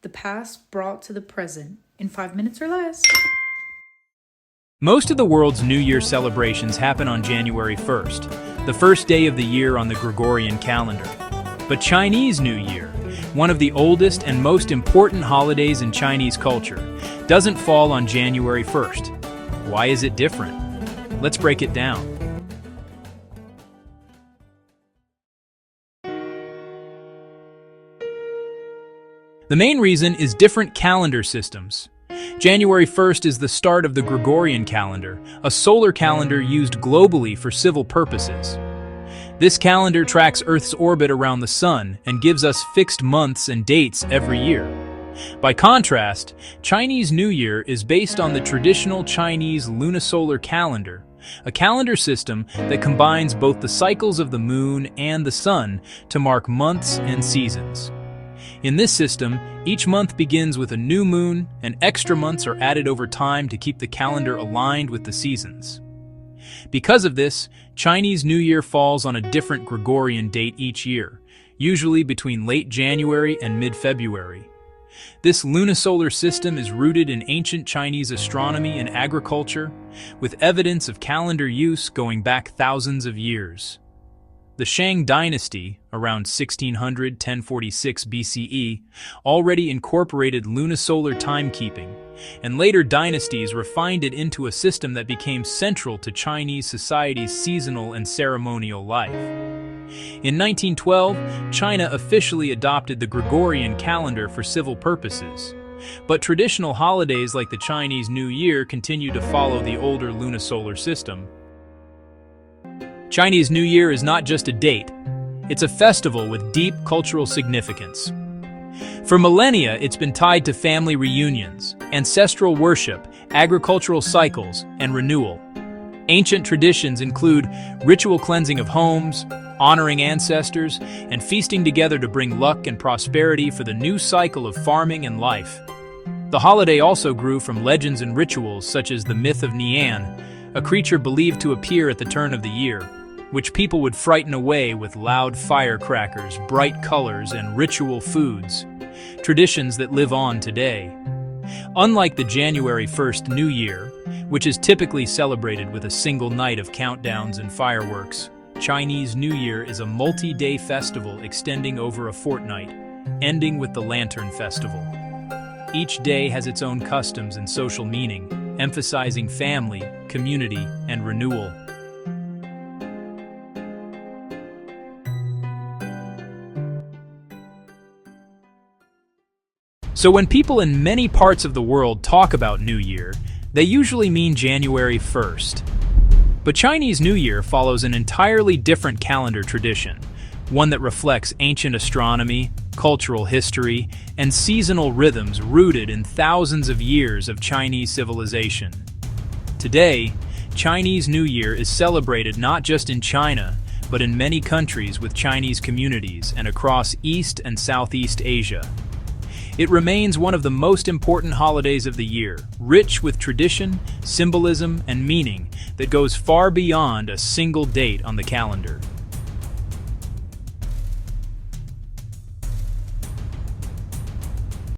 The past brought to the present in 5 minutes or less. Most of the world's New Year celebrations happen on January 1st, the first day of the year on the Gregorian calendar. But Chinese New Year, one of the oldest and most important holidays in Chinese culture, doesn't fall on January 1st. Why is it different? Let's break it down. The main reason is different calendar systems. January 1st is the start of the Gregorian calendar, a solar calendar used globally for civil purposes. This calendar tracks Earth's orbit around the Sun and gives us fixed months and dates every year. By contrast, Chinese New Year is based on the traditional Chinese lunisolar calendar, a calendar system that combines both the cycles of the moon and the sun to mark months and seasons. In this system, each month begins with a new moon, and extra months are added over time to keep the calendar aligned with the seasons. Because of this, Chinese New Year falls on a different Gregorian date each year, usually between late January and mid-February. This lunisolar system is rooted in ancient Chinese astronomy and agriculture, with evidence of calendar use going back thousands of years. The Shang dynasty, around 1600–1046 BCE, already incorporated lunisolar timekeeping, and later dynasties refined it into a system that became central to Chinese society's seasonal and ceremonial life. In 1912, China officially adopted the Gregorian calendar for civil purposes, but traditional holidays like the Chinese New Year continue to follow the older lunisolar system. Chinese New Year is not just a date, it's a festival with deep cultural significance. For millennia, it's been tied to family reunions, ancestral worship, agricultural cycles, and renewal. Ancient traditions include ritual cleansing of homes, honoring ancestors, and feasting together to bring luck and prosperity for the new cycle of farming and life. The holiday also grew from legends and rituals such as the myth of Nian, a creature believed to appear at the turn of the year, which people would frighten away with loud firecrackers, bright colors, and ritual foods, traditions that live on today. Unlike the January 1st New Year, which is typically celebrated with a single night of countdowns and fireworks, Chinese New Year is a multi-day festival extending over a fortnight, ending with the Lantern Festival. Each day has its own customs and social meaning, emphasizing family, community, and renewal. So when people in many parts of the world talk about New Year, they usually mean January 1st. But Chinese New Year follows an entirely different calendar tradition, one that reflects ancient astronomy, cultural history, and seasonal rhythms rooted in thousands of years of Chinese civilization. Today, Chinese New Year is celebrated not just in China, but in many countries with Chinese communities and across East and Southeast Asia. It remains one of the most important holidays of the year, rich with tradition, symbolism, and meaning that goes far beyond a single date on the calendar.